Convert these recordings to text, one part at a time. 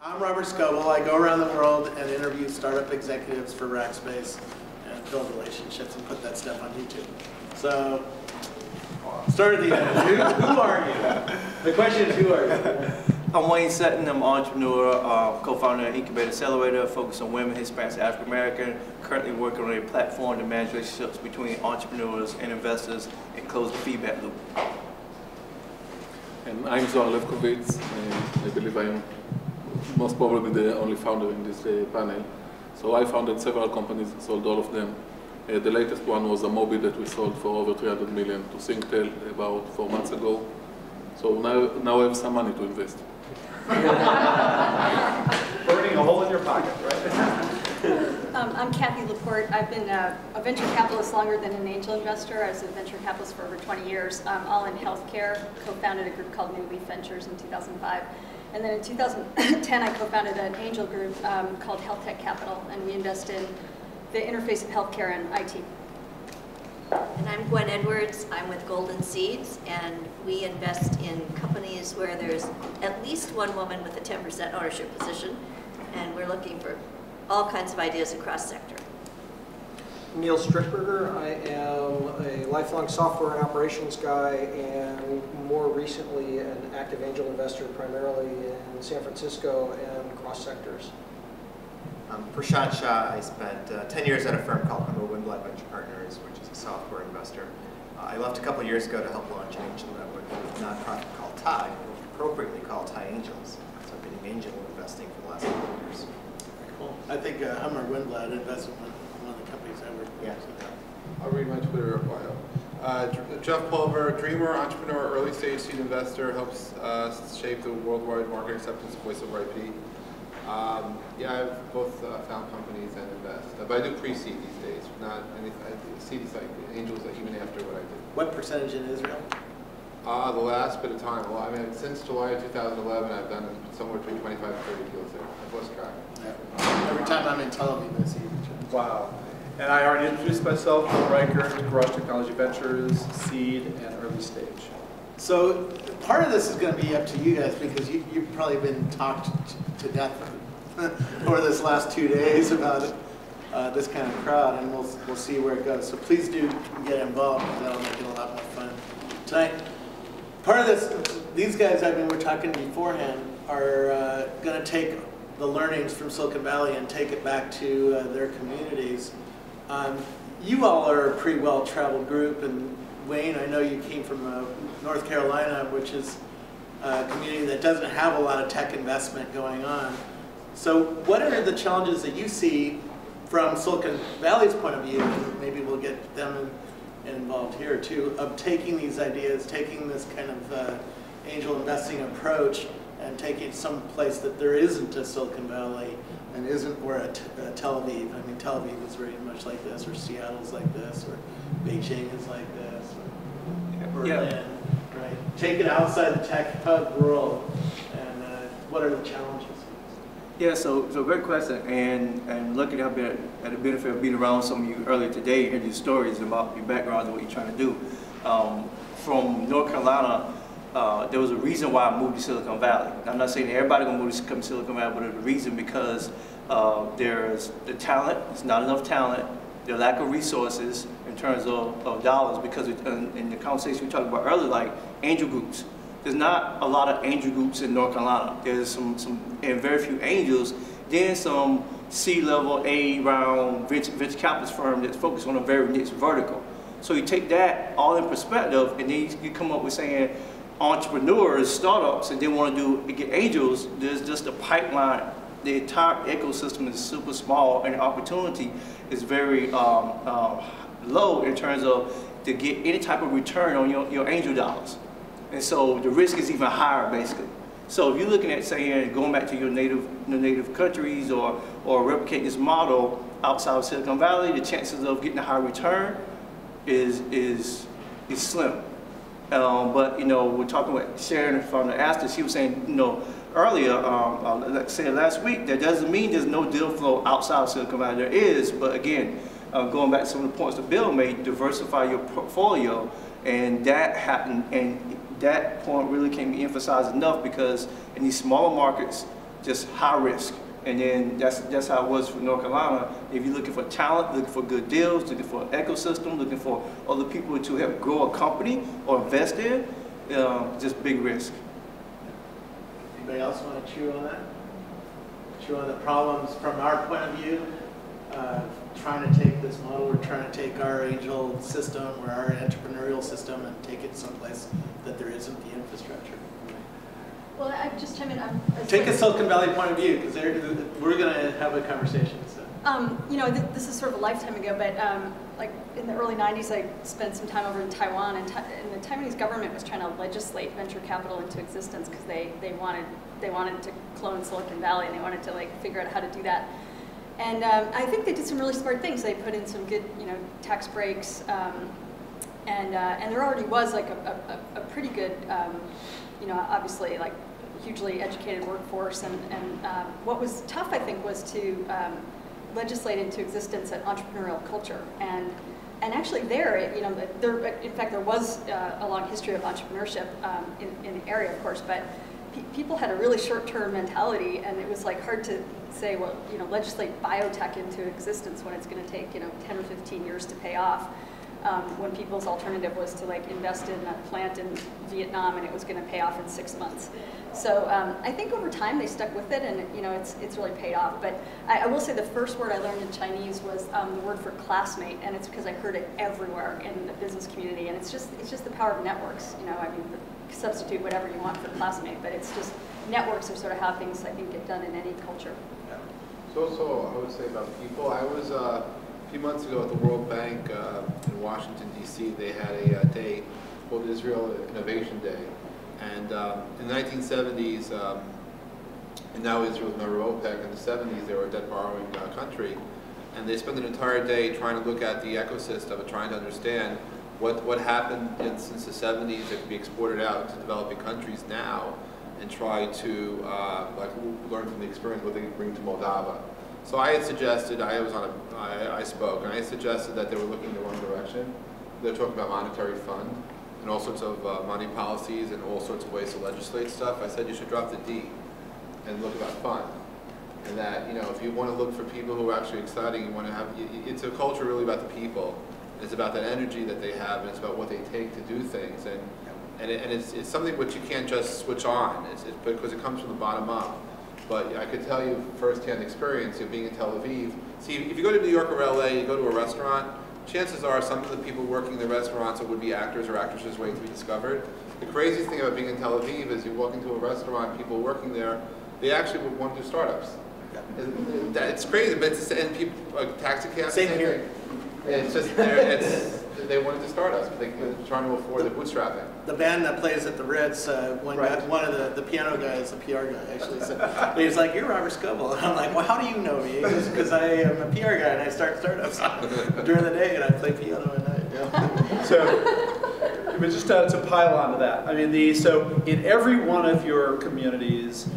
I'm Robert Scoble. I go around the world and interview startup executives for Rackspace and build relationships and put that stuff on YouTube. So, start at the end. Who are you? The question is, who are you? I'm Wayne Sutton. I'm an entrepreneur, co-founder of Incubator Accelerator, focused on women, Hispanics, African American. Currently working on a platform to manage relationships between entrepreneurs and investors and close the feedback loop. And I'm Zohar Levkovitz. I believe I'm most probably the only founder in this panel. So I founded several companies, sold all of them. The latest one was a Mobi that we sold for over 300 million to Singtel about 4 months ago. So now I have some money to invest. Burning a hole in your pocket, right? I'm Kathy Laporte. I've been a venture capitalist longer than an angel investor. I was a venture capitalist for over 20 years, all in healthcare. Co-founded a group called New Leaf Ventures in 2005. And then in 2010, I co-founded an angel group called Health Tech Capital, and we invest in the interface of healthcare and IT. And I'm Gwen Edwards. I'm with Golden Seeds, and we invest in companies where there's at least one woman with a 10% ownership position, and we're looking for all kinds of ideas across sector. Neil Strickberger. I am a lifelong software and operations guy, and more recently an active angel investor primarily in San Francisco and cross sectors. I'm Prashant Shah. I spent 10 years at a firm called Windblad Venture Partners, which is a software investor. I left a couple of years ago to help launch an angel network with a nonprofit called TIE, appropriately called TIE Angels. So I've been in angel investing for the last couple of years. Cool. I think Hummer Windblad invested in one of the companies I work with. Yeah. I'll read my Twitter bio. Jeff Pulver, dreamer, entrepreneur, early stage seed investor, helps shape the worldwide market acceptance of voice over IP. Yeah, I've both found companies and invest, but I do pre-seed these days, not anything. I seed these like angels even after what I did. What percentage in Israel? The last bit of time. Well, I mean, since July of 2011, I've done somewhere between 25 and 30 deals there. I've lost track. Yeah. Every time I'm in Tel Aviv, I see each. Wow. And I already introduced myself, Bill Riker, Garage Technology Ventures, seed, and early stage. So part of this is going to be up to you guys because you've probably been talked to death over this last 2 days about this kind of crowd, and we'll see where it goes. So please do get involved because that'll make it a lot more fun tonight. Part of this, these guys we're talking beforehand are going to take the learnings from Silicon Valley and take it back to their communities. You all are a pretty well-traveled group, and Wayne, I know you came from North Carolina, which is a community that doesn't have a lot of tech investment going on. So what are the challenges that you see from Silicon Valley's point of view, and maybe we'll get them involved here too, of taking these ideas, taking this kind of angel investing approach and taking it someplace that there isn't a Silicon Valley and isn't where a Tel Aviv. I mean, Tel Aviv is very much like this, or Seattle's like this, or Beijing is like this, or Berlin, right? Take it outside the tech hub world, and what are the challenges? Yeah, so great question, and lucky I've been at the benefit of being around some of you earlier today, hearing your stories about your background and what you're trying to do. From North Carolina, there was a reason why I moved to Silicon Valley. I'm not saying everybody gonna move to Silicon Valley, but the reason because there's the talent, there's not enough talent, the lack of resources in terms of dollars, because in the conversation we talked about earlier, like angel groups. There's not a lot of angel groups in North Carolina. There's some and very few angels, then some C-level, A-round venture capitalist firm that's focused on a very niche vertical. So you take that all in perspective, and then you come up with saying entrepreneurs, startups, and they want to get angels. There's just a pipeline. The entire ecosystem is super small, and the opportunity is very low in terms of to get any type of return on your angel dollars. And so the risk is even higher, basically. So if you're looking at saying going back to your native countries or replicating this model outside of Silicon Valley, the chances of getting a high return is slim. But we're talking with Sharon from the Astor. She was saying, earlier, like I said last week, that doesn't mean there's no deal flow outside of Silicon Valley. There is, but again, going back to some of the points that Bill made, diversify your portfolio, and that happened. And that point really can't be emphasized enough, because in these smaller markets, just high risk. And then that's how it was for North Carolina. If you're looking for talent, looking for good deals, looking for an ecosystem, looking for other people to help grow a company or invest in, just big risk. Anybody else want to chew on that? Chew on the problems from our point of view? Trying to take this model, we're trying to take our angel system or our entrepreneurial system and take it someplace that there isn't the infrastructure. Well, I just chime in. Take a Silicon Valley point of view, because we're going to have a conversation. So. You know, this is sort of a lifetime ago, but like in the early 90s, I spent some time over in Taiwan, and the Taiwanese government was trying to legislate venture capital into existence because they wanted to clone Silicon Valley, and they wanted to like figure out how to do that. And I think they did some really smart things. They put in some good, you know, tax breaks, and there already was like a pretty good, you know, obviously like hugely educated workforce. And what was tough, I think, was to legislate into existence an entrepreneurial culture. And actually there, you know, in fact, there was a long history of entrepreneurship in the area, of course, but people had a really short-term mentality, and it was like hard to say, well, you know, legislate biotech into existence when it's going to take, you know, 10 or 15 years to pay off. When people's alternative was to like invest in a plant in Vietnam, and it was going to pay off in 6 months. So I think over time they stuck with it, and you know, it's really paid off. But I will say the first word I learned in Chinese was the word for classmate, and it's because I heard it everywhere in the business community, and it's just the power of networks. You know, I mean, substitute whatever you want for classmate, but it's just networks are sort of how things I think get done in any culture. Yeah. So I would say about people. I was a few months ago at the World Bank in Washington, D.C. They had a day called Israel Innovation Day. And in the 1970s, and now Israel's member of OPEC, in the 70s they were a debt borrowing country. And they spent an entire day trying to look at the ecosystem and trying to understand what happened since the 70s that could be exported out to developing countries now, and try to like learn from the experience what they could bring to Moldova. So I had suggested, I spoke, and I suggested that they were looking in the wrong direction. They're talking about monetary fund and all sorts of money policies and all sorts of ways to legislate stuff. I said you should drop the D and look about fun. And that, you know, if you want to look for people who are actually exciting, you want to have, it's a culture really about the people. It's about that energy that they have, and it's about what they take to do things. And it's something which you can't just switch on, because it comes from the bottom up. But I could tell you firsthand experience of being in Tel Aviv. See, if you go to New York or LA, you go to a restaurant, chances are some of the people working in the restaurants are would-be actors or actresses waiting to be discovered. The craziest thing about being in Tel Aviv is you walk into a restaurant, people working there, they actually would want to do startups. It's crazy, but and people, like taxi cabs. Same here. It's just, they wanted to start us, but they're trying to afford the bootstrapping. The band that plays at the Ritz, one of the piano guys, the PR guy, actually said, he was like, "You're Robert Scoble." And I'm like, "Well, how do you know me?" Because I am a PR guy and I start startups during the day and I play piano at night. Yeah. So, but just to pile onto that, I mean, so in every one of your communities,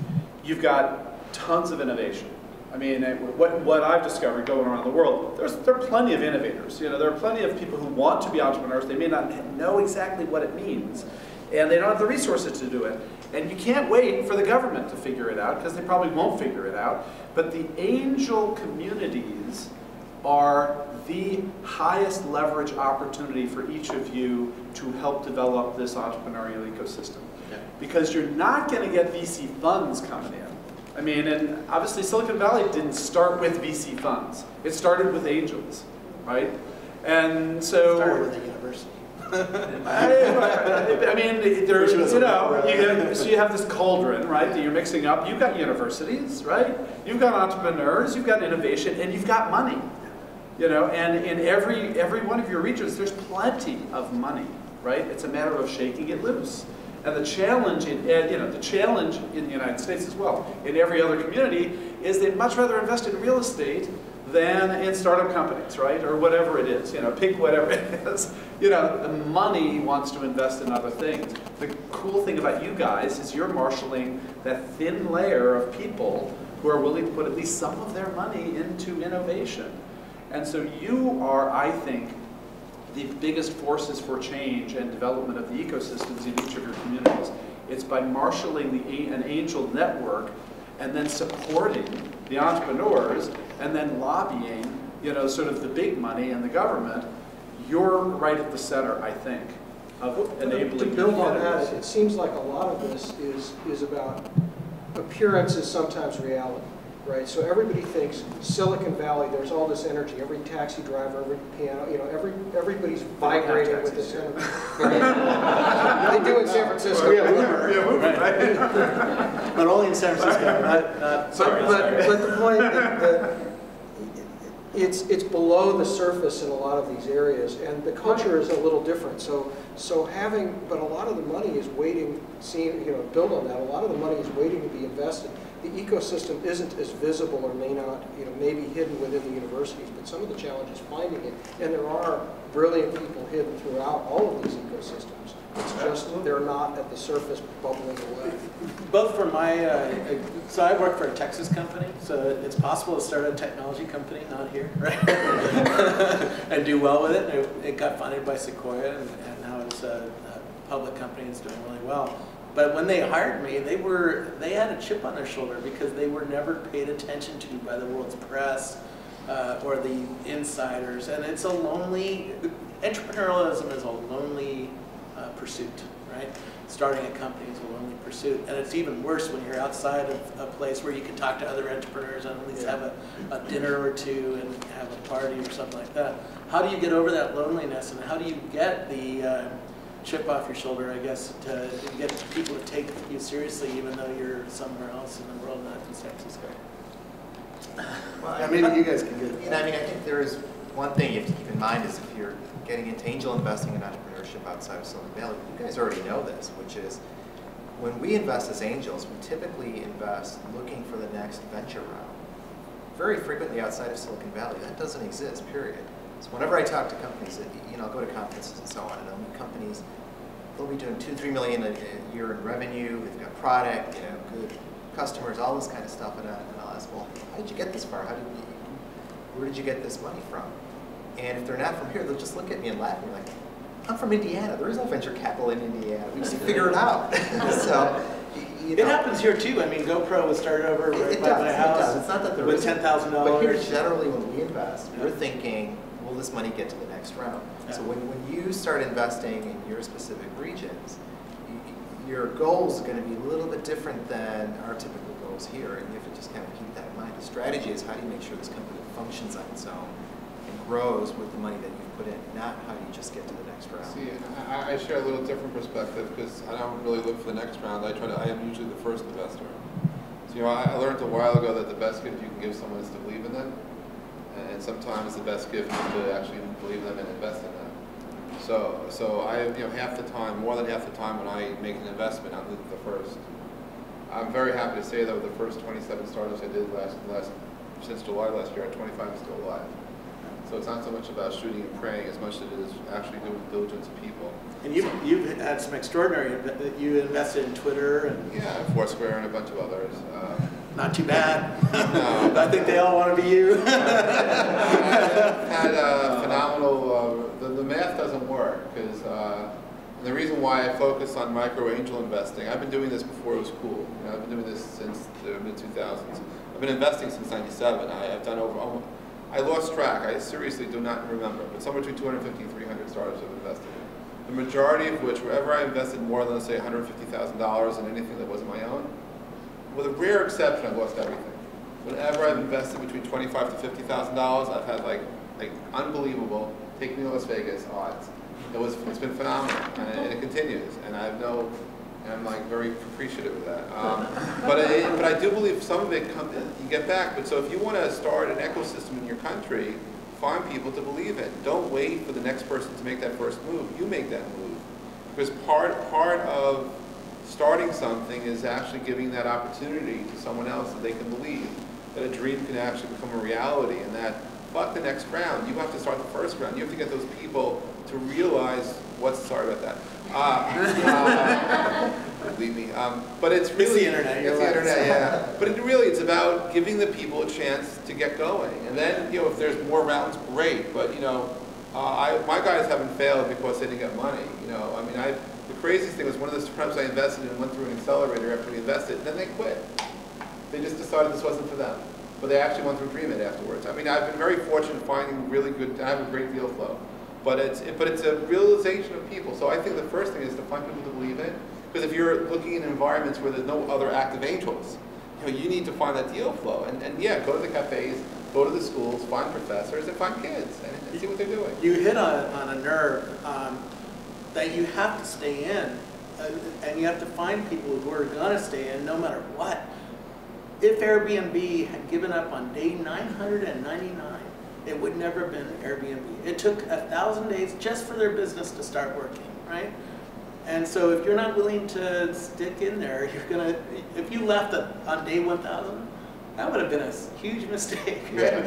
you've got tons of innovation. I mean, what I've discovered going around the world, there are plenty of innovators. You know, there are plenty of people who want to be entrepreneurs. They may not know exactly what it means, and they don't have the resources to do it. And you can't wait for the government to figure it out, because they probably won't figure it out. But the angel communities are the highest leverage opportunity for each of you to help develop this entrepreneurial ecosystem. Yeah. Because you're not going to get VC funds coming in. I mean, and obviously Silicon Valley didn't start with VC funds. It started with angels, right? And so... It started with a university. I mean, there's, you know, so you have this cauldron, right, that you're mixing up. You've got universities, right? You've got entrepreneurs, you've got innovation, and you've got money. You know, and in every one of your regions, there's plenty of money, right? It's a matter of shaking it loose. And the challenge in the United States as well, in every other community, is they'd much rather invest in real estate than in startup companies, right? Or whatever it is, you know, pick whatever it is. You know, the money wants to invest in other things. The cool thing about you guys is you're marshaling that thin layer of people who are willing to put at least some of their money into innovation. And so you are, I think, the biggest forces for change and development of the ecosystems in each of your communities. It's by marshaling an angel network and then supporting the entrepreneurs, and then lobbying, sort of the big money and the government, you're right at the center, I think, of enabling. To build on that, it seems like a lot of this is about appearance is sometimes reality, right? So everybody thinks Silicon Valley, there's all this energy. Every taxi driver, every piano, everybody's vibrating with this energy. They do in San Francisco. Right? But only in San Francisco, not sorry. But the point that it's below the surface in a lot of these areas, and the culture is a little different. But a lot of the money is waiting. Build on that. A lot of the money is waiting to be invested. The ecosystem isn't as visible, or may not, maybe hidden within the universities. But some of the challenge is finding it, and there are brilliant people hidden throughout all of these ecosystems. It's just they're not at the surface bubbling away. Both for so I work for a Texas company, so it's possible to start a technology company, not here, right? And do well with it. It got funded by Sequoia, and now it's a public company that's doing really well. But when they hired me, they had a chip on their shoulder because they were never paid attention to by the world's press or the insiders. And it's entrepreneurialism is a lonely pursuit, right? Starting a company is a lonely pursuit. And it's even worse when you're outside of a place where you can talk to other entrepreneurs and at least have a dinner or two and have a party or something like that. How do you get over that loneliness, and how do you get the chip off your shoulder, I guess, to get people to take you seriously even though you're somewhere else in the world, not in San Francisco? Well, maybe you guys can get it. I think there is one thing you have to keep in mind is if you're getting into angel investing and entrepreneurship outside of Silicon Valley, you guys already know this, which is when we invest as angels, we typically invest looking for the next venture round. Very frequently outside of Silicon Valley, that doesn't exist, period. So whenever I talk to companies, I'll go to conferences and so on, and I'll meet companies, they'll be doing $2-3 million a year in revenue, they've got product, good customers, all this kind of stuff, and I'll ask, well, how did you get this far? Where did you get this money from? And if they're not from here, they'll just look at me and laugh and be like, I'm from Indiana. There is no venture capital in Indiana. We just figure it out. So, it happens here too. I mean, GoPro was started over right by my house. It does. It's not that there with $10,000. But here, generally, when we invest, we're thinking, will this money get to the next round? Yeah. So when you start investing in your specific regions, your goals are going to be a little bit different than our typical goals here, and you have to just kind of keep that in mind. The strategy is how do you make sure this company functions on its own and grows with the money that you've put in, not how do you just get to the next round. See, I share a little different perspective because I don't really look for the next round. I am usually the first investor. So I learned a while ago that the best gift you can give someone is to believe in them, and sometimes the best gift is to actually believe in them and invest in them. So I, half the time, more than half the time when I make an investment, I'm the first. I'm very happy to say that the first 27 startups I did since July last year, 25 is still alive. So it's not so much about shooting and praying as much as it is actually doing diligence of people. And you've had some extraordinary, you invested in Twitter and... Yeah, Foursquare and a bunch of others. Not too bad. No. I think they all want to be you. I've had a phenomenal, the math doesn't work because the reason why I focus on micro angel investing, I've been doing this before it was cool. I've been doing this since the mid-2000s. I've been investing since '97. I've done I lost track. I seriously do not remember, but somewhere between 250 and 300 startups I've invested in. The majority of which, wherever I invested more than, let's say, $150,000 in anything that wasn't my own, with a rare exception, I've lost everything. Whenever I've invested between $25,000 to $50,000, I've had like unbelievable, take me to Las Vegas odds. It's been phenomenal, and it continues, and I'm like very appreciative of that. But I do believe some of it you get back. But so if you want to start an ecosystem in your country, find people to believe in. Don't wait for the next person to make that first move. You make that move, because part of starting something is actually giving that opportunity to someone else that they can believe that a dream can actually become a reality, and that fuck the next round. You have to start the first round. You have to get those people to realize sorry about that. Believe me. But it's really it's the internet. It's the internet, yeah. But it's about giving the people a chance to get going, and then if there's more rounds, great. But my guys haven't failed because they didn't get money. The craziest thing was one of the firms I invested in went through an accelerator after we invested, and then they quit. They just decided this wasn't for them. But they actually went through Dream It afterwards. I mean, I've been very fortunate finding really good, I have a great deal flow. But it's a realization of people. So I think the first thing is to find people to believe in. Because if you're looking in environments where there's no other active angels, you need to find that deal flow. And yeah, go to the cafes, go to the schools, find professors, and find kids, and see what they're doing. You hit on a nerve that you have to stay in, and you have to find people who are going to stay in no matter what. If Airbnb had given up on day 999, it would never have been Airbnb. It took 1,000 days just for their business to start working, right? And so if you're not willing to stick in there, you're gonna, if you left on day 1,000, that would have been a huge mistake. Right?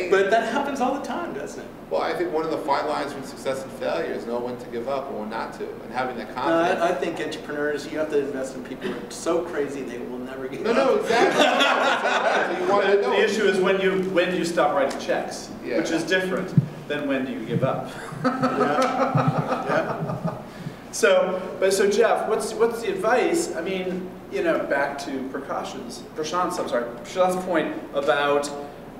But that happens all the time, doesn't it? Well, I think one of the fine lines between success and failure is know when to give up and when not to, and having that confidence. I think entrepreneurs, you have to invest in people who are so crazy they will never give up. No, exactly. So you want to know. The issue is when you stop writing checks, Yeah. which is different than when do you give up. Yeah. So Jeff, what's the advice? I mean, back to Prashant's point about,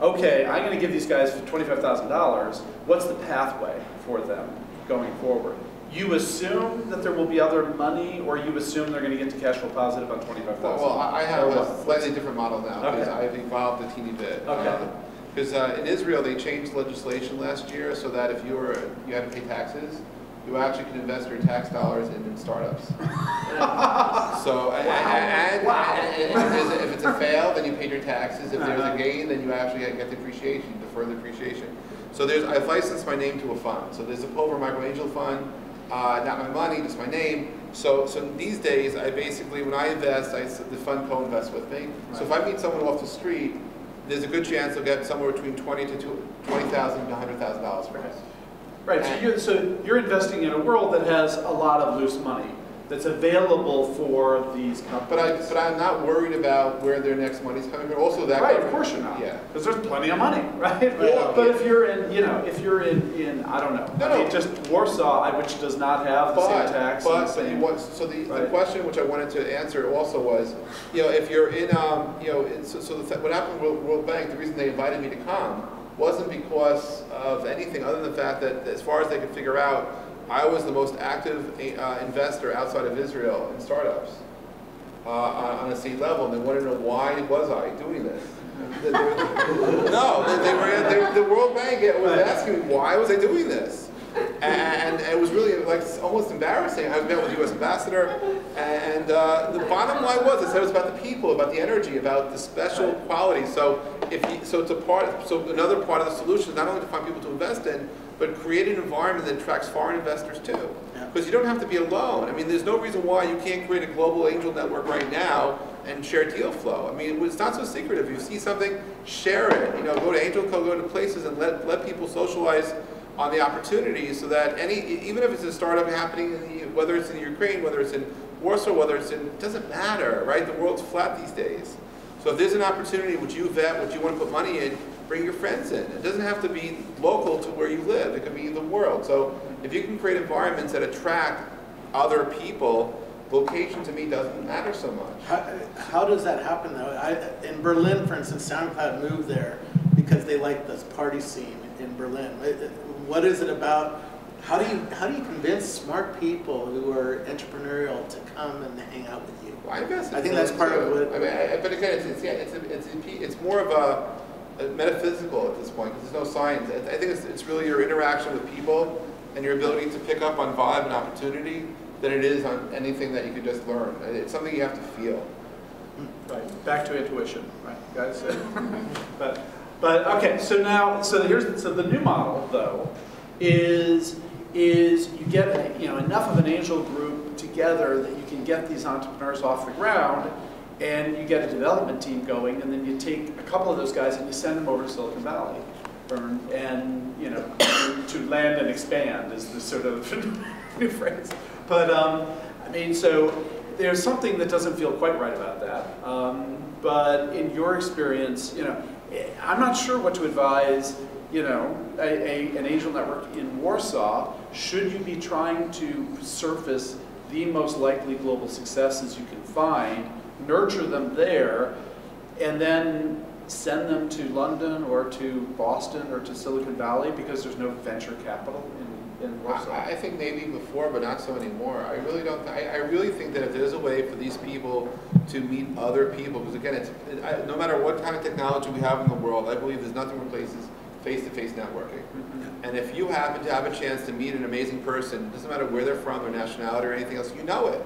okay, I'm going to give these guys $25,000. What's the pathway for them going forward? You assume that there will be other money, or you assume they're going to get to cash flow positive on $25,000? Well, I have a slightly different model now because Okay. I've evolved a teeny bit. Okay. Because in Israel, they changed legislation last year so that if you had to pay taxes, you actually can invest your tax dollars in startups. So, and if it's a fail, then you paid your taxes. If there's a gain, then you actually get depreciation, deferred depreciation. So I've licensed my name to a fund. So there's a Pulver Micro Angel Fund, not my money, just my name. So these days, I basically, when I invest, the fund co-invests with me. Right. So if I meet someone off the street, there's a good chance they'll get somewhere between $20,000 to $100,000 for us. Right, so you're investing in a world that has a lot of loose money that's available for these companies. But I'm not worried about where their next money's coming from. Also, that right, of course you're not. Yeah, because there's plenty of money, right? But if you're in I don't know, I mean, just Warsaw, which does not have the same tax. The question which I wanted to answer also was, if you're in, what happened with World Bank? The reason they invited me to come wasn't because of anything other than the fact that, as far as they could figure out, I was the most active investor outside of Israel in startups on a seed level, and they wanted to know why was I doing this. The World Bank was asking me why was I doing this, and it was really almost embarrassing. I met with the U.S. ambassador, and the bottom line was, I said it was about the people, about the energy, about the special quality. So another part of the solution is not only to find people to invest in, but create an environment that attracts foreign investors too. Because you don't have to be alone. I mean, there's no reason why you can't create a global angel network right now and share deal flow. I mean, it's not so secretive. If you see something, share it. Go to AngelCo, go to places, and let people socialize on the opportunities, so that even if it's a startup happening, whether it's in Ukraine, whether it's in Warsaw, whether it's it doesn't matter, right? The world's flat these days. So if there's an opportunity which you vet, which you want to put money in, bring your friends in. It doesn't have to be local to where you live. It could be the world. So if you can create environments that attract other people, location to me doesn't matter so much. How does that happen though? In Berlin, for instance, SoundCloud moved there because they like this party scene in Berlin. What is it about? How do you convince smart people who are entrepreneurial to come and hang out with you? Well, I think that's part of what. I mean, but again, it's more of a metaphysical at this point, because there's no science. I think it's really your interaction with people and your ability to pick up on vibe and opportunity than it is on anything that you could just learn. It's something you have to feel. Right. Back to intuition, right, guys? but okay. So the new model though is you get enough of an angel group together that you can get these entrepreneurs off the ground, and you get a development team going, and then you take a couple of those guys and you send them over to Silicon Valley, and to land and expand is the sort of new phrase. But I mean, so there's something that doesn't feel quite right about that. But in your experience, I'm not sure what to advise. An angel network in Warsaw. Should you be trying to surface the most likely global successes you can find nurture them there, and then send them to London or to Boston or to Silicon Valley because there's no venture capital in Warsaw? I think maybe before, but not so anymore. I really don't. I really think that if there's a way for these people to meet other people, because again, no matter what kind of technology we have in the world, I believe there's nothing replaces face-to-face networking. And if you happen to have a chance to meet an amazing person, it doesn't matter where they're from, their nationality, or anything else, you know it.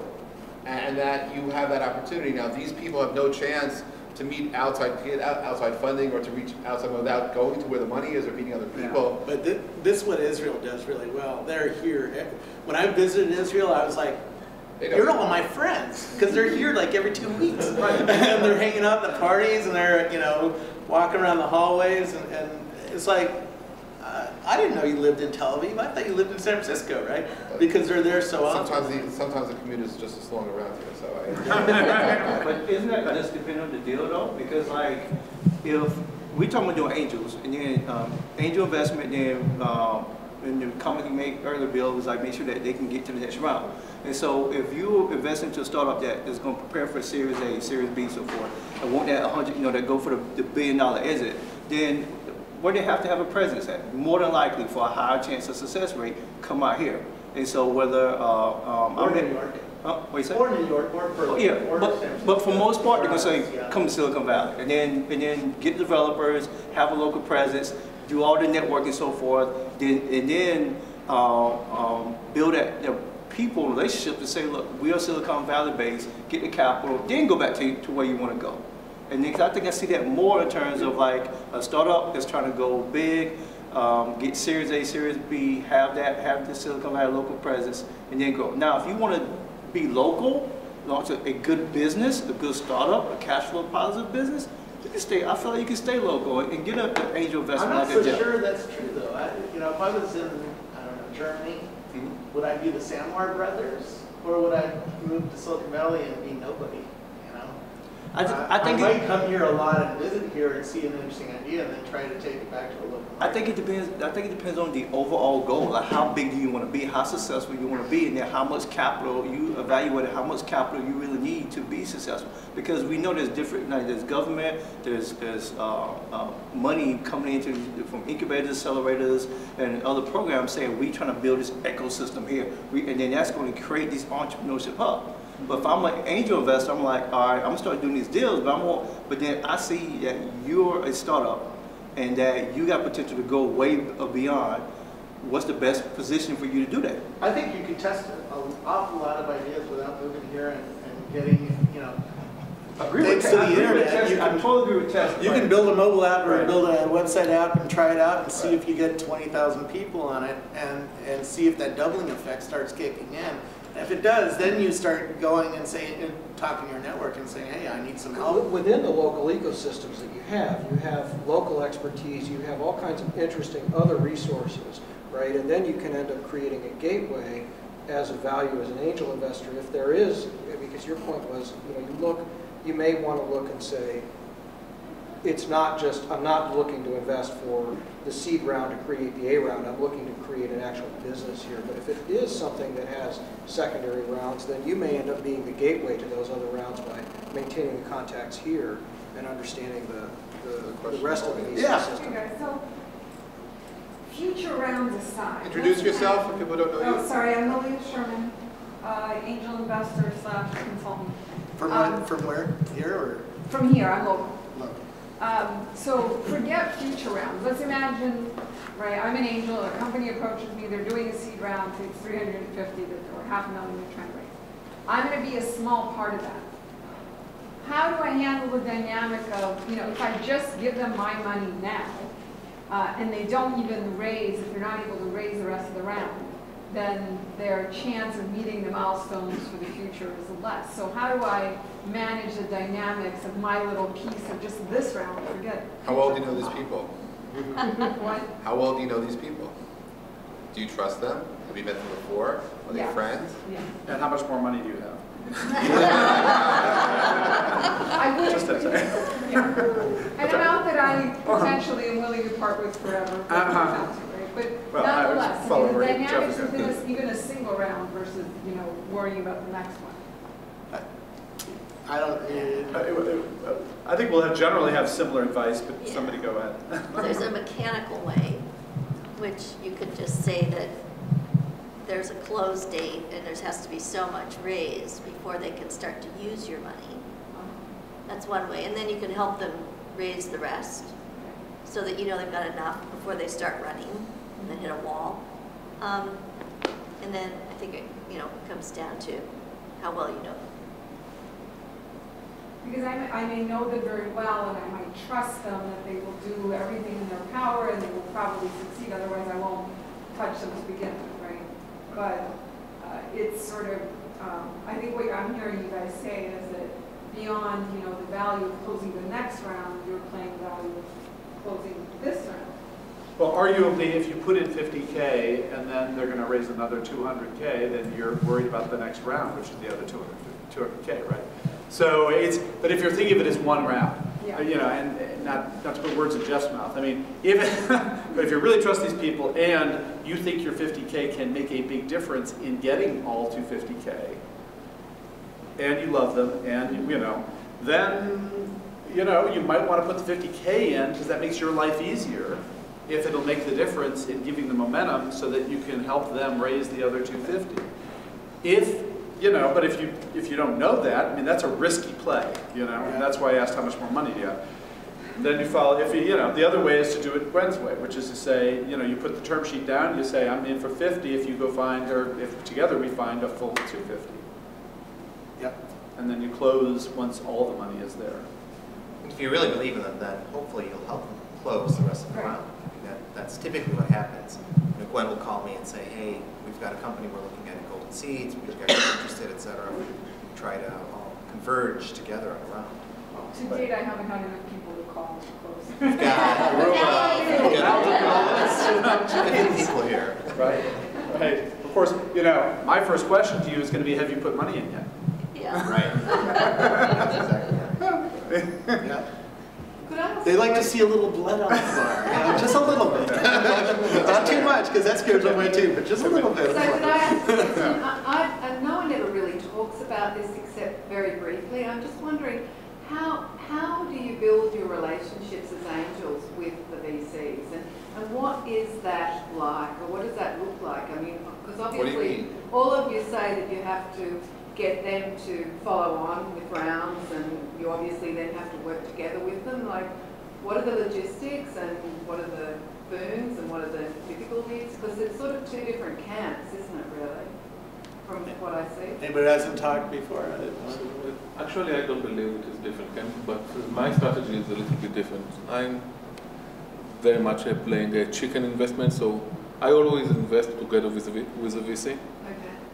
And that you have that opportunity. Now, these people have no chance to meet outside funding or to reach outside without going to where the money is or meeting other people. Yeah, but this is what Israel does really well. They're here. When I visited Israel, I was like, you're all my friends, because they're here like every 2 weeks. And they're hanging out at the parties, and they're, you know, walking around the hallways, and it's like, I didn't know you lived in Tel Aviv. I thought you lived in San Francisco, right? Because they're there so often. Sometimes the commute is just as long around here, so But isn't that just depending on the deal, though? Because, like, if we're talking about doing angels, and then angel investment, then and the company made earlier bill was like make sure that they can get to the next round. And so if you invest into a startup that is going to prepare for Series A, Series B, so forth, and want that 100, you know, that go for the $1 billion exit, then where they have to have a presence at, more than likely for a higher chance of success rate, come out here. And so whether or New York, what you say? or New York, or Berlin, yeah, or but for most part, they're gonna say yeah. come to Silicon Valley, and then get developers, have a local presence, do all the networking and so forth, and then build that people relationship to say, look, we are Silicon Valley based, get the capital, then go back to where you want to go. And then, I think I see that more in terms of like a startup that's trying to go big, get Series A, Series B, have the Silicon Valley local presence, and then grow. Now, if you want to be local, launch a good business, a good startup, a cash flow positive business, you can stay. I feel like you can stay local and get an angel investment. I'm not like so sure that's true though. You know, if I was in, I don't know, Germany, would I be the Samar brothers, or would I move to Silicon Valley and be nobody? You know, I think I might come here a lot and visit here and see an interesting idea, and then try to take it back to a local market. I think it depends on the overall goal. Like how big do you want to be? How successful you want to be? And then how much capital you evaluate, how much capital you really need to be successful. Because we know there's different. Like there's government, there's money coming into from incubators, accelerators, and other programs saying we trying to build this ecosystem here. And then that's going to create this entrepreneurship hub. But if I'm an angel investor, I'm like, all right, I'm gonna start doing these deals, but then I see that you're a startup and that you got potential to go way beyond. What's the best position for you to do that? I think you can test an awful lot of ideas without moving here and getting, you know, thanks to the internet. I totally agree with Tess. You can build a mobile app or build a website app and try it out and see if you get 20,000 people on it and see if that doubling effect starts kicking in. If it does, then you start going and saying, talking to your network and saying, hey, I need some help. Within the local ecosystems that you have local expertise, you have all kinds of interesting other resources, right? And then you can end up creating a gateway as a value as an angel investor. If there is, because your point was, you know, you may want to look and say, it's not just, I'm not looking to invest for the seed round to create the A round, I'm looking to create an actual business here. But if it is something that has secondary rounds, then you may end up being the gateway to those other rounds by maintaining the contacts here and understanding the rest of the ecosystem. Okay, so future rounds aside. Introduce yourself if people don't know you. Oh, sorry, I'm Malia Sherman, angel investor / consultant. From where? Here or? From here, I'm local. Local. So forget future rounds. Let's imagine, right, I'm an angel, a company approaches me, they're doing a seed round, say it's 350 or $500,000 they're trying to raise. I'm going to be a small part of that. How do I handle the dynamic of, you know, if I just give them my money now, and they don't even raise, if they're not able to raise the rest of the round, then their chance of meeting the milestones for the future is less. So how do I manage the dynamics of my little piece of just this round? Forget. How well do you know these people? What? How well do you know these people? Do you trust them? Have you met them before? Are they friends? Yeah. And how much more money do you have? I would. Just to say. Yeah. An amount that I potentially am willing to part with forever. But Well, nonetheless, I follow the where dynamics Jeff is within even a single round versus, you know, worrying about the next one. I don't. I think we'll generally have similar advice, but Yeah. somebody go ahead. Well, there's a mechanical way, which you could just say that there's a close date and there has to be so much raised before they can start to use your money. That's one way. And then you can help them raise the rest so that you know they've got enough before they start running and then hit a wall. And then I think it comes down to how well you know them. Because I may know them very well, and I might trust them that they will do everything in their power, and they will probably succeed. Otherwise, I won't touch them to begin with, right? But it's sort of, I think what I'm hearing you guys say is that beyond, the value of closing the next round, you're playing the value of closing this round. Well, arguably, if you put in 50K and then they're going to raise another 200K, then you're worried about the next round, which is the other 200K, right? So but if you're thinking of it as one round, Yeah. and not to put words in Jeff's mouth, I mean, but if you really trust these people and you think your 50K can make a big difference in getting all to 50K, and you love them, and then you might want to put the 50K in because that makes your life easier if it'll make the difference in giving the momentum so that you can help them raise the other 250. But if you don't know that, I mean, that's a risky play, and that's why I asked how much more money do you have. Then you follow, the other way is to do it Gwen's way, which is to say, you put the term sheet down, you say, I'm in for 50 if you go find, or if together we find a full 250. Yep. And then you close once all the money is there. If you really believe in them, then hopefully you'll help them close the rest of the round. I mean, that's typically what happens. Gwen will call me and say, hey, we've got a company we're looking at in Golden Seeds, we've got interested, et cetera. We try to all converge together on a round. To date, I haven't had enough people to call to close. We've got 250 people here. Right. Of course, my first question to you is going to be, have you put money in yet? Yeah. Right. That's exactly right. Yeah. They like to see a little blood on the bar, just a little bit. Not too much, because that scares them away too, but just a little bit. So could I ask a question? No one ever really talks about this except very briefly. I'm just wondering, how do you build your relationships as angels with the VCs? And what is that like, or what does that look like? I mean, because obviously all of you say that you have to get them to follow on with rounds, and you obviously then have to work together with them. Like, what are the logistics, and what are the boons, and what are the difficulties? Because it's sort of two different camps, isn't it, really, from what I see? Anybody hasn't talked before? Actually, I don't believe it is different, but my strategy is a little bit different. I'm very much playing a chicken investment, so I always invest together with a VC.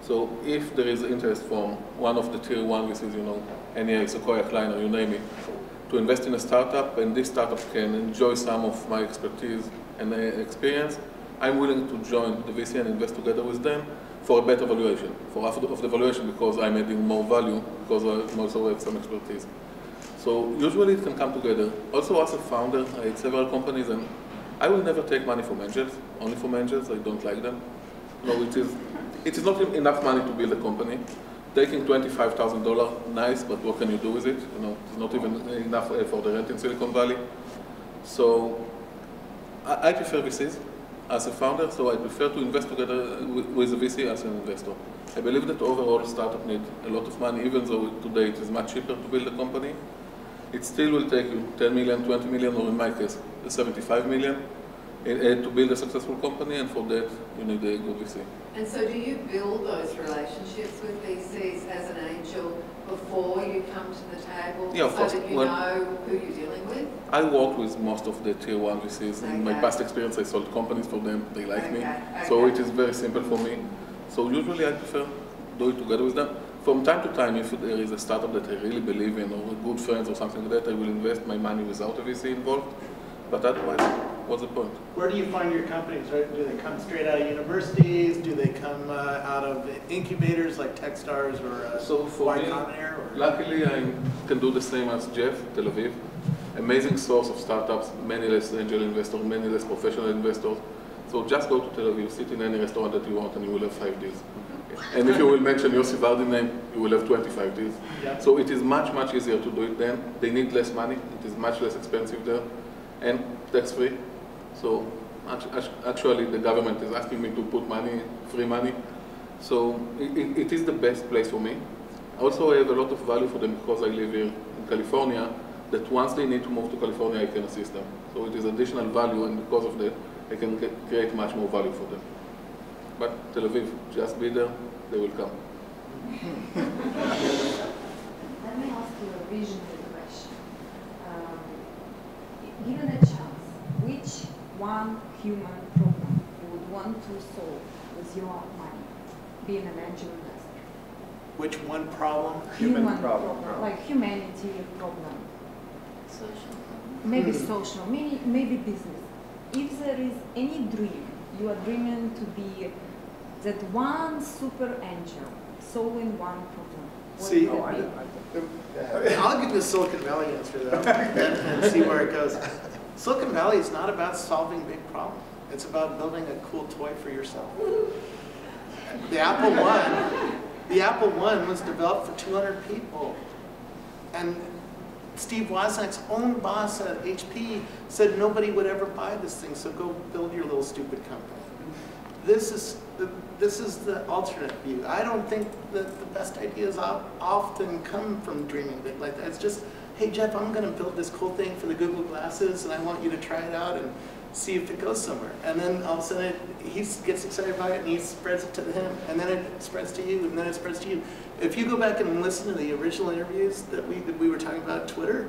So if there is interest from one of the tier 1 VCs, NEA, Sequoia, Kleiner, you name it, to invest in a startup, and this startup can enjoy some of my expertise and experience, I'm willing to join the VC and invest together with them for a better valuation, for half of the valuation, because I'm adding more value, because I also have some expertise. So usually it can come together. Also, as a founder, I had several companies, and I will never take money from angels, only from angels. I don't like them. No, it is not enough money to build a company. Taking $25,000, nice, but what can you do with it? It's not even enough for the rent in Silicon Valley. So I prefer VCs as a founder, so I prefer to invest together with a VC as an investor. I believe that overall startup need a lot of money, even though today it is much cheaper to build a company. It still will take you 10 million, 20 million, or in my case, 75 million to build a successful company, and for that you need a good VC. And so do you build those relationships with VCs as an angel before you come to the table, Yeah, of course. so that you know who you're dealing with? I work with most of the tier 1 VCs. In my past experience, I sold companies for them. They like me. So it is very simple for me. So usually I prefer do it together with them. From time to time, if there is a startup that I really believe in, or good friends or something like that, I will invest my money without a VC involved. But otherwise, what's the point? Where do you find your companies, right? Do they come straight out of universities? Do they come out of incubators like Techstars or So for me, luckily I can do the same as Jeff, Tel Aviv. Amazing source of startups, many less angel investors, many less professional investors. So just go to Tel Aviv, sit in any restaurant that you want, and you will have 5 deals. And if you will mention Yossi Vardi's name, you will have 25 deals. Yeah. So it is much, much easier to do it then. They need less money. It is much less expensive there. And tax-free. So actually, the government is asking me to put money, free money. So it is the best place for me. Also, I have a lot of value for them because I live here in California, that once they need to move to California, I can assist them. So it is additional value, and because of that, I can create much more value for them. But Tel Aviv, just be there, they will come. Let me ask you a visionary question. Given a chance, which one human problem you would want to solve with your money, being an angel investor? Which one problem? Human problem, like humanity problem. Social. Maybe social, maybe business. If there is any dream, you are dreaming to be that one super angel solving one problem. What See, would it be? I'll give you a Silicon Valley answer though, and see where it goes. Silicon Valley is not about solving big problems. It's about building a cool toy for yourself. The Apple One was developed for 200 people, and Steve Wozniak's own boss at HP said nobody would ever buy this thing, so go build your little stupid company. This is the alternate view. I don't think that the best ideas often come from dreaming big like that. It's just, hey Jeff, I'm going to build this cool thing for the Google Glasses, and I want you to try it out and see if it goes somewhere. And then all of a sudden he gets excited about it, and he spreads it to him, and then it spreads to you, and then it spreads to you. If you go back and listen to the original interviews that we were talking about Twitter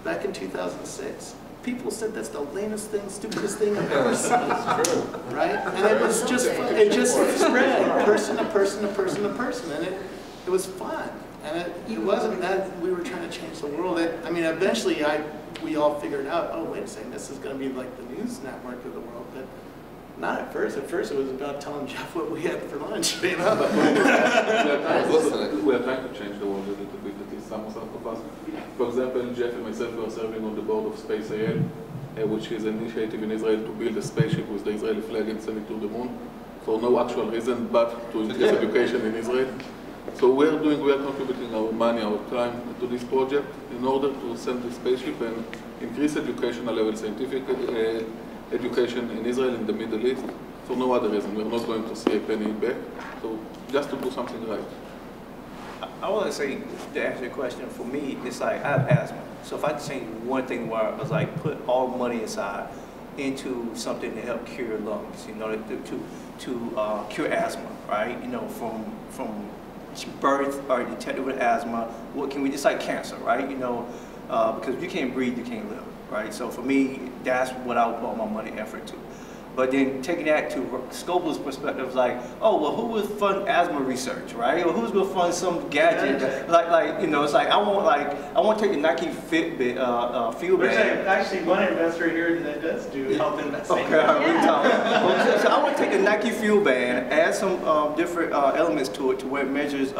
back in 2006, people said that's the lamest thing, stupidest thing I've ever seen. That's true. Right? And it was just, it just spread person to person to person to person, and it was fun. And it wasn't that we were trying to change the world. I mean, eventually we all figured out, oh, wait a second, this is going to be like the news network of the world. But not at first. At first it was about telling Jeff what we had for lunch, you know? We are trying to change the world a little bit, at least some of us. For example, Jeff and myself were serving on the board of Space AL, which is an initiative in Israel to build a spaceship with the Israeli flag and send it to the moon, for no actual reason but to increase education in Israel. So we are contributing our money, our time to this project in order to send the spaceship and increase educational level, scientific education in Israel and the Middle East, for no other reason. We're not going to see a penny back, so just to do something right. I want to say, to answer your question, for me, it's like I have asthma. So if I could change one thing where I was like, put all money aside into something to help cure lungs, you know, to cure asthma, right? You know, from birth or detected with asthma, what can we, just like cancer, right? You know, because if you can't breathe, you can't live, right? So for me, that's what I would put my money effort to. But then taking that to Scopel's perspective, like, oh, well, who would fund asthma research, right? Or who's going to fund some gadget? Like, you know, it's like I want to take the Nike Fitbit field band. There's actually one investor here that does do health investing. Okay, so I want to take the Nike Fuel Band, add some different elements to it, to where it measures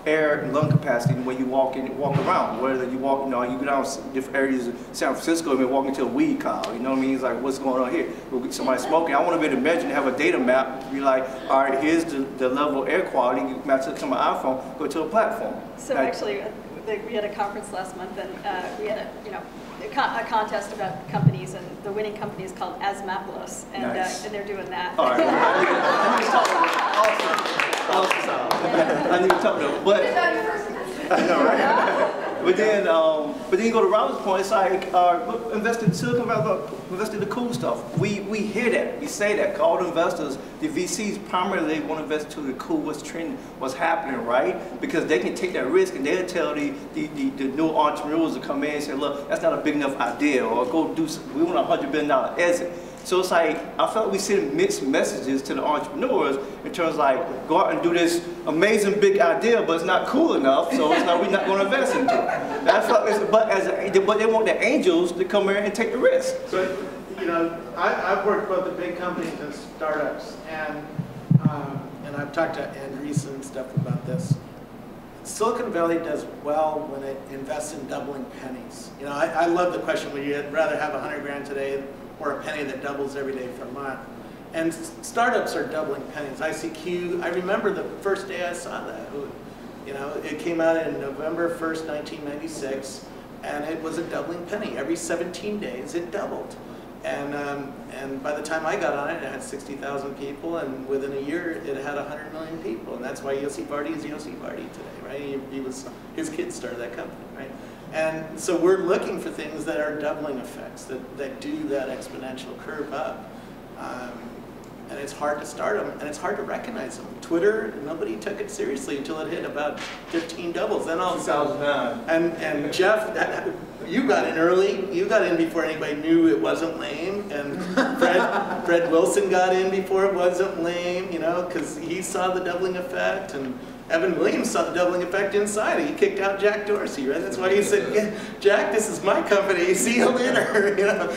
air and lung capacity when you walk around. Whether you walk, you know, you go down different areas of San Francisco and walk into a weed cow. You know what I mean? It's like, what's going on here? Somebody smoking. I want to be able to measure and have a data map to be like, all right, here's the level of air quality. You match it to my iPhone, go to a platform. So actually, we had a conference last month, and we had a contest about companies, and the winning company is called Asmapolis, and nice. And they're doing that. All right. Awesome. I need to talk to them. But I know, right? But then you go to Robert's point. It's like invest in Silicon Valley, invest in the cool stuff. We hear that, we say that. All the investors, the VCs primarily want to invest to the cool, what's trending, what's happening, right? Because they can take that risk and they'll tell the new entrepreneurs to come in and say, look, that's not a big enough idea, or go do. We want a $100 billion exit. So it's like, I felt like we send mixed messages to the entrepreneurs in terms of like, go out and do this amazing big idea, but it's not cool enough, so it's like, we're not going to invest into it. But they want the angels to come here and take the risk. So, you know, I've worked both at big companies and startups, and I've talked to Andreessen and stuff about this. Silicon Valley does well when it invests in doubling pennies. You know, I love the question, would you rather have 100 grand today or a penny that doubles every day for a month? And startups are doubling pennies. ICQ, I remember the first day I saw that. You know, it came out in November 1st, 1996, and it was a doubling penny. Every 17 days, it doubled. And by the time I got on it, it had 60,000 people, and within a year, it had 100 million people. And that's why Yossi Vardy is Yossi Vardy today, right? His kids started that company, right? And so we're looking for things that are doubling effects, that do that exponential curve up. And it's hard to start them, and it's hard to recognize them. Twitter, nobody took it seriously until it hit about 15 doubles. Then all of a sudden, and Jeff, you got in early. You got in before anybody knew it wasn't lame. And Fred Wilson got in before it wasn't lame, you know, because he saw the doubling effect. And Evan Williams saw the doubling effect inside. He kicked out Jack Dorsey, right? That's why he said, yeah, Jack, this is my company. See you later, you know,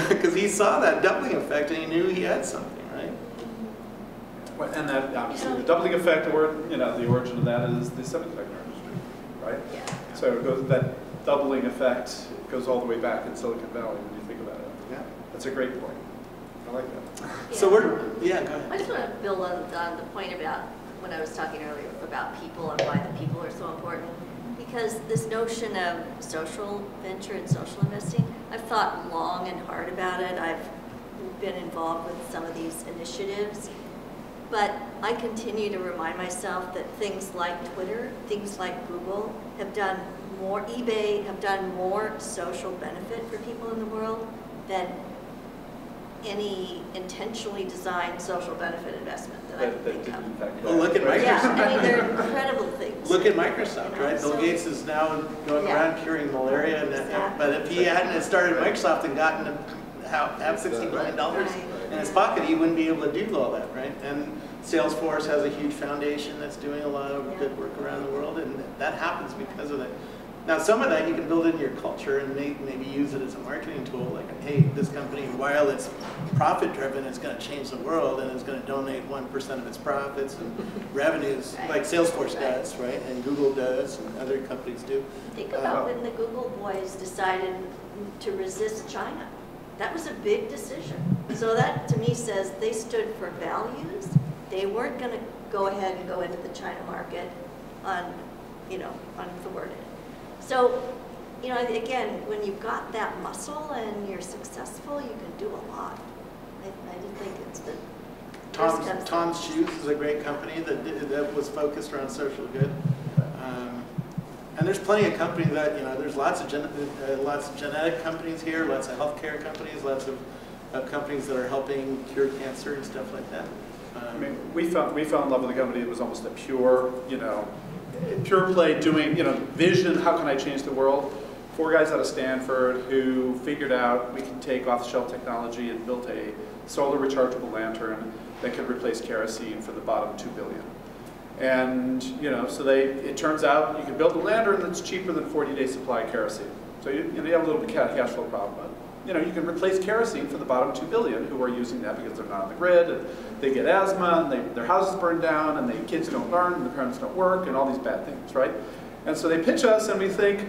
because he saw that doubling effect and he knew he had something. And that obviously the doubling effect, or you know, the origin of that is the semiconductor industry, right? Yeah. So it goes, that doubling effect goes all the way back in Silicon Valley when you think about it. Yeah, that's a great point. I like that. Yeah. So go ahead. I just want to build on the point about when I was talking earlier about people and why the people are so important. Because this notion of social venture and social investing, I've thought long and hard about it. I've been involved with some of these initiatives. But I continue to remind myself that things like Twitter, things like Google have done more, eBay have done more social benefit for people in the world than any intentionally designed social benefit investment that I can think of. Well, look at Microsoft. Yeah, I mean, they're incredible things. Look at Microsoft, right? Bill Gates is now going around curing malaria. But if he hadn't started Microsoft and gotten to have $60 billion in his pocket, he wouldn't be able to do all that, right? And Salesforce has a huge foundation that's doing a lot of good work around the world, and that happens because of that. Now, some of that you can build into your culture and maybe use it as a marketing tool, like, hey, this company, while it's profit-driven, it's going to change the world, and it's going to donate 1% of its profits and revenues, like Salesforce does, right? And Google does, and other companies do. Think about when the Google boys decided to resist China. That was a big decision. So that, to me, says they stood for values. They weren't going to go ahead and go into the China market unthwarted. So, you know, again, when you've got that muscle and you're successful, you can do a lot. I just think it's the Tom's Shoes is a great company that was focused around social good. And there's plenty of companies that, you know, there's lots of genetic companies here, lots of healthcare companies, lots of companies that are helping cure cancer and stuff like that. I mean, we fell in love with a company that was almost a pure, you know, pure play doing, you know, vision, how can I change the world? 4 guys out of Stanford who figured out we can take off-the-shelf technology and built a solar rechargeable lantern that could replace kerosene for the bottom 2 billion. And, you know, so it turns out you can build a lantern that's cheaper than 40-day supply of kerosene. So you have a little bit of cash flow problem, but, you know, you can replace kerosene for the bottom 2 billion who are using that because they're not on the grid, and they get asthma, and their houses burn down, and the kids don't learn, and the parents don't work, and all these bad things, right? And so they pitch us, and we think,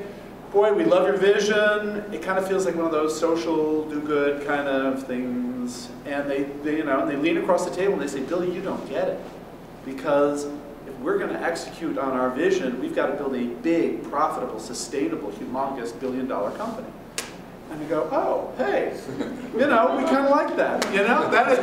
boy, we love your vision. It kind of feels like one of those social do-good kind of things. And they lean across the table and they say, Billy, you don't get it, because if we're going to execute on our vision, we've got to build a big, profitable, sustainable, humongous billion-dollar company. And we go, oh, hey, you know, we kind of like that, you know? That is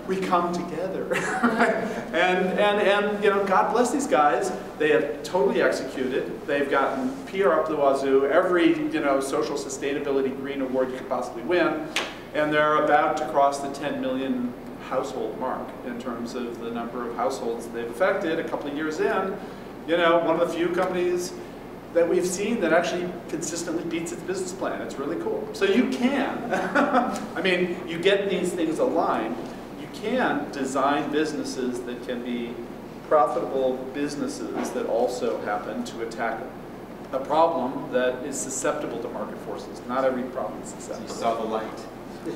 we come together, right? And you know, God bless these guys. They have totally executed. They've gotten PR up the wazoo, every, you know, social sustainability green award you could possibly win, and they're about to cross the 10 million household mark in terms of the number of households they've affected a couple of years in. You know, one of the few companies that we've seen that actually consistently beats its business plan. It's really cool. So you can, I mean, you get these things aligned. You can design businesses that can be profitable businesses that also happen to attack a problem that is susceptible to market forces. Not every problem is susceptible. You saw the light.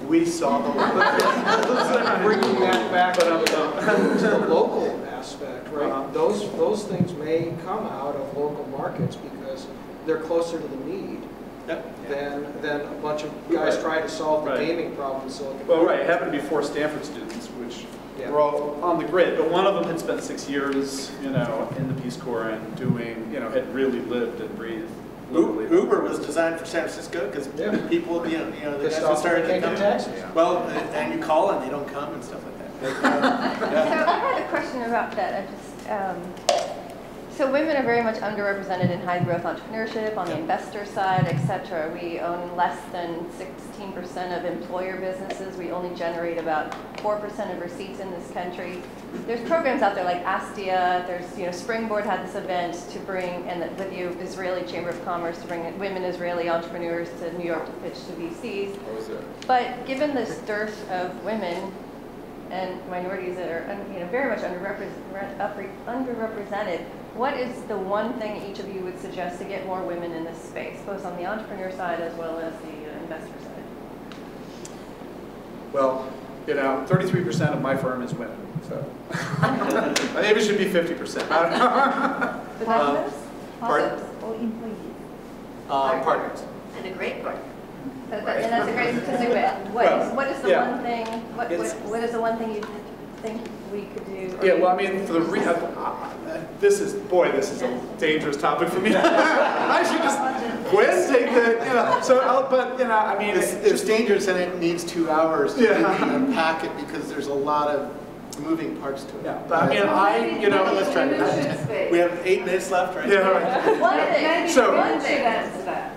We saw the light. Bringing that back to the local aspect, right? Those things may come out of local markets because they're closer to the need. than a bunch of guys trying to solve the gaming problem in Silicon Valley. Well, right, it happened to be 4 Stanford students, which were all on the grid, but one of them had spent 6 years, in the Peace Corps and doing, had really lived and breathed. Uber was designed for San Francisco because people, the guys who started can't come taxis. Well, and you call and they don't come and stuff like that. So I had a question about that. So women are very much underrepresented in high growth entrepreneurship on the investor side, et cetera. We own less than 16% of employer businesses. We only generate about 4% of receipts in this country. There's programs out there like Astia. There's, Springboard had this event to bring, and with you, Israeli Chamber of Commerce, to bring women Israeli entrepreneurs to New York to pitch to VCs. But given this dearth of women and minorities that are, very much underrepresented, what is the one thing each of you would suggest to get more women in this space, both on the entrepreneur side as well as the investor side? Well, 33% of my firm is women, so maybe it should be 50%. Partners? Pardon? Or employees? Partners. And a great partner. And that's a great statistic. What is the one thing? What is the one thing you think we could do? Yeah, well, I mean, for the this is a dangerous topic for me. I should just take the, So, I mean, it's dangerous and it needs 2 hours to unpack it because there's a lot of moving parts to it. Yeah, but I mean, let's try to. We have 8 minutes left, right? Yeah, right. One thing. So, one thing. Answer that.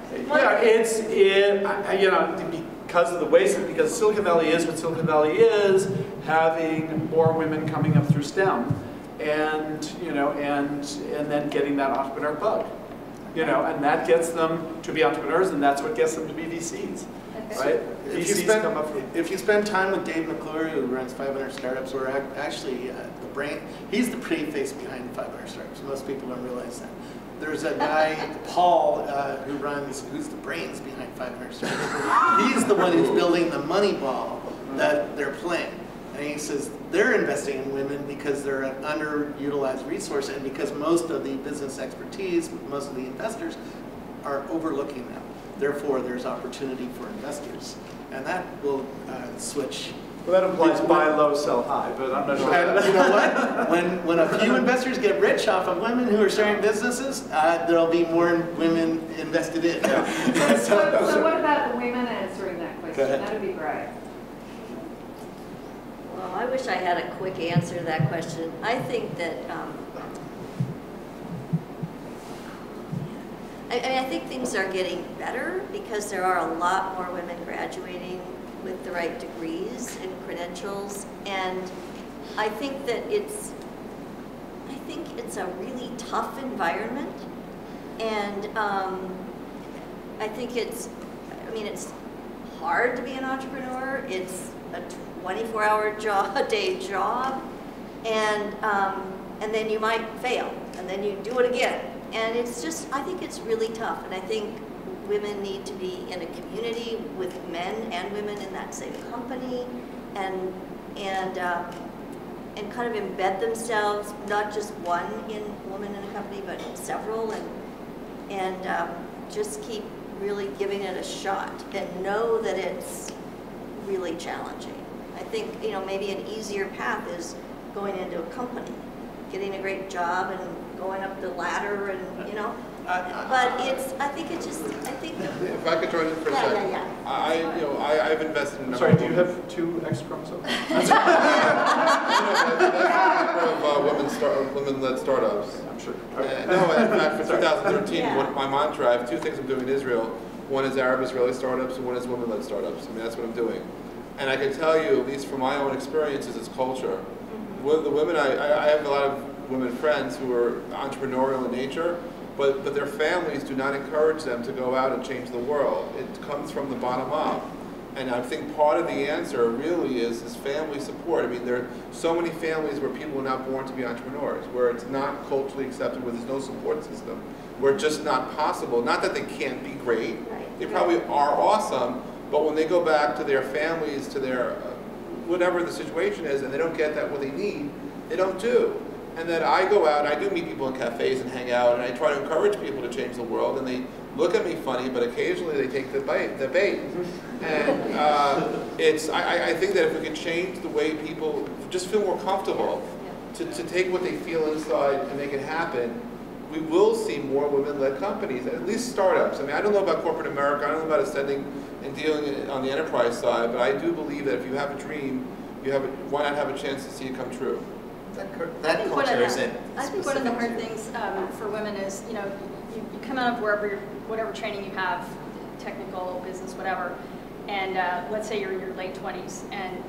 Because of the waste, because Silicon Valley is what Silicon Valley is, having more women coming up through STEM, and then getting that entrepreneur bug, and that gets them to be entrepreneurs, and that's what gets them to be VCs, right? If you spend time with Dave McClure, who runs 500 Startups, or actually the brain, he's the pretty face behind 500 Startups. Most people don't realize that. There's a guy, Paul, who's the brains behind 500 Startups. He's the one who's building the money ball that they're playing. And he says they're investing in women because they're an underutilized resource and because most of the business expertise, most of the investors are overlooking them. Therefore, there's opportunity for investors. And that will switch. Well, that implies buy low, sell high, but I'm not sure. And you know what? When a few investors get rich off of women who are starting businesses, there'll be more women invested in. Yeah. So what about the women answering that question? That would be great. Well, I wish I had a quick answer to that question. I think that, I think things are getting better because there are a lot more women graduating with the right degrees and credentials, and I think that it's a really tough environment, and I think it's hard to be an entrepreneur. It's a 24-hour day job, and then you might fail, and then you do it again, and I think it's really tough, and I think women need to be in a community with men and women in that same company, and kind of embed themselves, not just one woman in a company, but several, and just keep really giving it a shot, and know that it's really challenging. I think maybe an easier path is going into a company, getting a great job, and going up the ladder, and but I think. If I could join in for a second. I've invested in. Sorry, do you have 2 X chromosomes? That's of women-led startups. I'm sure. No, in fact, for 2013, my mantra, I have 2 things I'm doing in Israel. One is Arab-Israeli startups, and one is women-led startups. I mean, that's what I'm doing. And I can tell you, at least from my own experiences, it's culture. The women, I have a lot of women friends who are entrepreneurial in nature, but their families do not encourage them to go out and change the world. It comes from the bottom up. And I think part of the answer really is family support. I mean, there are so many families where people are not born to be entrepreneurs, where it's not culturally accepted, where there's no support system, where it's just not possible. Not that they can't be great, they probably are awesome, but when they go back to their families, to their whatever the situation is, and they don't get that what they need, they don't do. And then I go out, I do meet people in cafes and hang out, and I try to encourage people to change the world, and they look at me funny, but occasionally they take the bait. And I think that if we could change the way people just feel more comfortable to take what they feel inside and make it happen, we will see more women-led companies, at least startups. I mean, I don't know about corporate America, I don't know about ascending and dealing on the enterprise side, but I do believe that if you have a dream, why not have a chance to see it come true? That culture isn't. I think one of the hard things for women is, you come out of whatever training you have, technical, business, whatever, and let's say you're in your late 20s, and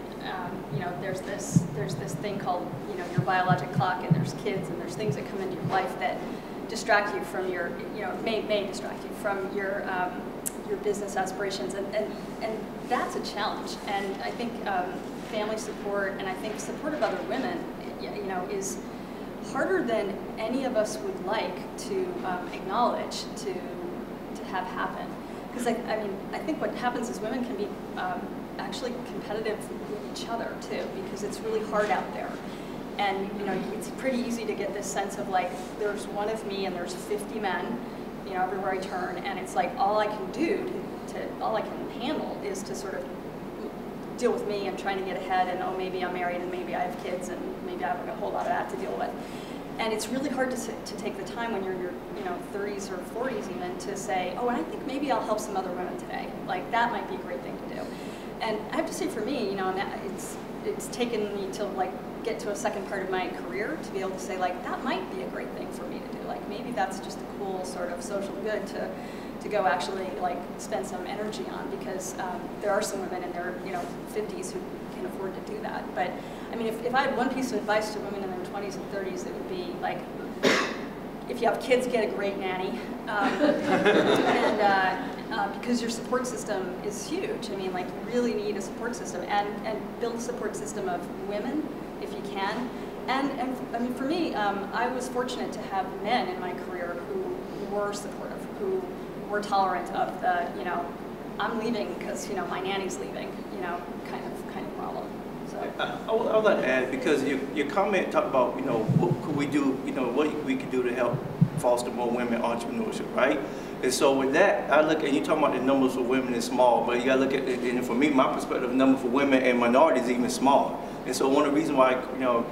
there's this thing called your biologic clock, and there's kids, and there's things that come into your life that distract you from your may distract you from your business aspirations, and that's a challenge. And I think family support, and I think support of other women, is harder than any of us would like to acknowledge, to have happen. Because I think what happens is women can be actually competitive with each other too, because it's really hard out there. And it's pretty easy to get this sense of like, there's one of me and there's 50 men, everywhere I turn, and it's like all I can do all I can handle is to sort of deal with me and trying to get ahead, and oh, maybe I'm married and maybe I have kids and maybe I have a whole lot of that to deal with. And it's really hard to take the time when you're in your 30s or 40s even to say, oh, and I think maybe I'll help some other women today. Like that might be a great thing to do. And I have to say, for me, it's taken me to like get to a second part of my career to be able to say like that might be a great thing for me to do. Like maybe that's just a cool sort of social good to go actually like spend some energy on, because there are some women in their 50s who can afford to do that. But I mean, if I had one piece of advice to women in their 20s and 30s, it would be like, if you have kids, get a great nanny, because your support system is huge. I mean, like you really need a support system, and build a support system of women if you can. And I mean, for me, I was fortunate to have men in my career who were supportive, who were tolerant of the, I'm leaving because, my nanny's leaving, kind of problem. So. I would like to add, because your comment talked about, what could we do, what we could do to help foster more women entrepreneurship, right? And so with that, I look, and you're talking about the numbers for women is small, but you gotta look at it, and for me, my perspective, the number for women and minorities is even smaller. And so one of the reasons why,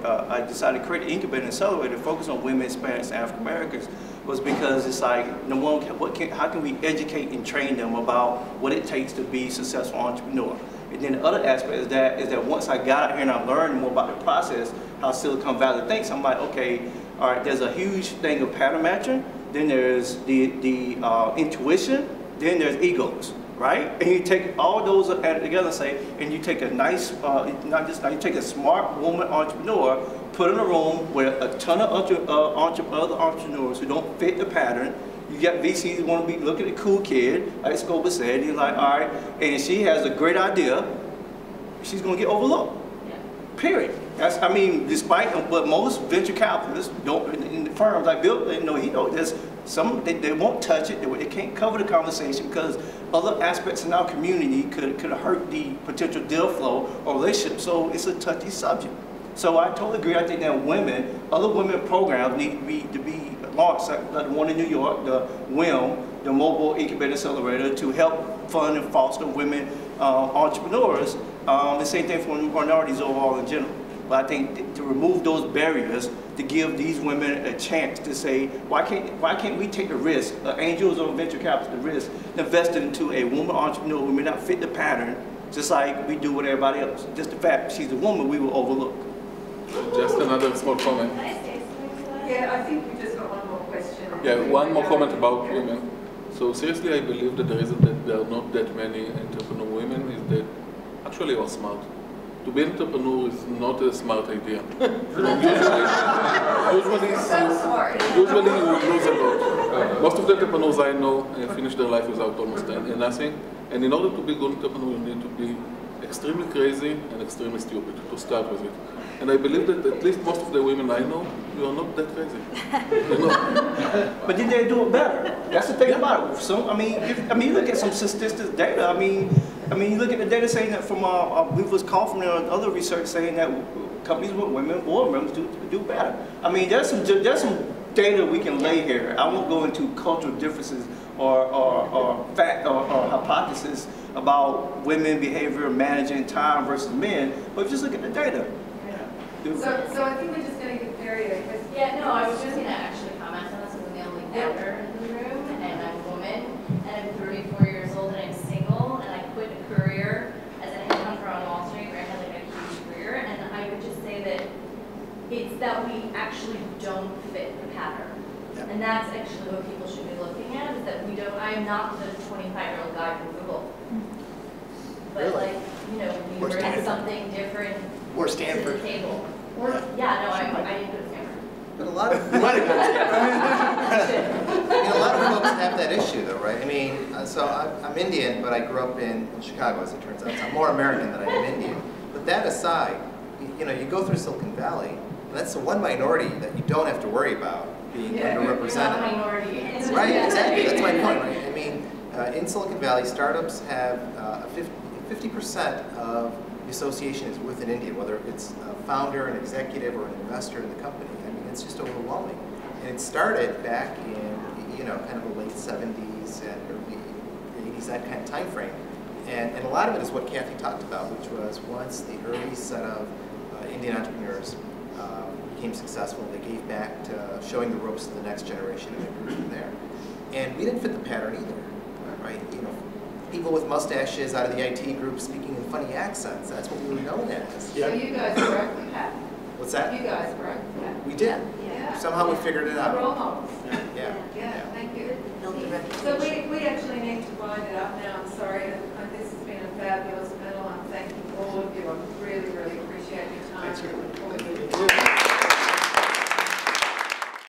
I decided to create an incubator and accelerator to focus on women, Hispanics, and African Americans was because it's like, number one, how can we educate and train them about what it takes to be a successful entrepreneur? And then the other aspect is that once I got out here and I learned more about the process, how Silicon Valley thinks, I'm like, okay, all right, there's a huge thing of pattern matching, then there's the intuition, then there's egos, right? And you take all those added together and say, and you take a nice, you take a smart woman entrepreneur, put in a room with a ton of other entrepreneurs who don't fit the pattern. You got VCs who want to be looking at the cool kid, like Scoba said. He's like, all right, and she has a great idea, she's going to get overlooked. Period. That's, I mean, despite what most venture capitalists don't, in the firms like Bill, there's some they won't touch it. They can't cover the conversation because other aspects in our community could hurt the potential deal flow or relationship. So it's a touchy subject. So I totally agree. I think that other women programs need to be launched, like the one in New York, the WIM, the Mobile Incubator Accelerator, to help fund and foster women entrepreneurs. The same thing for minorities overall in general. But I think to remove those barriers, to give these women a chance to say, why can't we take the risk, angels or venture capital, the risk, invest into a woman entrepreneur who may not fit the pattern, just like we do with everybody else. Just the fact she's a woman, we will overlook. Just another small comment. Yeah, I think we just got one more question. Yeah, one more comment about women. So seriously, I believe that the reason that there are not that many entrepreneur women is that actually you are smart. To be an entrepreneur is not a smart idea. Usually you lose a lot. Most of the entrepreneurs I know finish their life without almost nothing. And in order to be a good entrepreneur, you need to be extremely crazy and extremely stupid to start with it. And I believe that at least most of the women I know, you are not that crazy. But then they do it better. That's the thing about it. So, I mean, you look at some statistics data. I mean, you look at the data saying that from we was called from other research saying that companies with women, board members do better. I mean, there's some data we can lay here. I won't go into cultural differences or fact or hypothesis about women behavior managing time versus men, but just look at the data. So I think we're just going to give Perry a question. Yeah, no, I was just going to actually comment on this. I'm the only founder in the room, and I'm a woman, and I'm 34 years old, and I'm single, and I quit a career as a headhunter on Wall Street, where I had like a huge career, and I would just say that it's that we actually don't fit the pattern. Yeah. And that's actually what people should be looking at, is that we don't, I'm not the 25-year-old guy from Google. But like, you know, we bring something different or to Stanford. the table. Or, yeah, no, I didn't go to Stanford. But a lot of You might have a lot of folks have that issue, though, right? I mean, so I'm Indian, but I grew up in Chicago, as it turns out. So I'm more American than I am Indian. But that aside, you know, you go through Silicon Valley, and that's the one minority that you don't have to worry about being underrepresented. You're not a minority. Right, exactly. That's my point, right? I mean, in Silicon Valley, startups have 50% of the association is with an Indian, whether it's a founder, an executive, or an investor in the company. I mean, it's just overwhelming. And it started back in, you know, kind of the late 70s and early 80s, that kind of time frame. And a lot of it is what Kathy talked about, which was once the early set of Indian entrepreneurs became successful, they gave back to showing the ropes to the next generation, and they grew from there. And we didn't fit the pattern either, right? You know, people with mustaches out of the IT group speaking in funny accents. That's what we were known as. So you guys broke the pattern. What's that? You guys broke the pattern. We did. Yeah. Somehow we figured it out. Role models. Yeah. Yeah, thank you. Building So reputation. we actually need to wind it up now. I'm sorry. This has been a fabulous panel. I'm thanking all of you. I really, really appreciate your time. Thanks,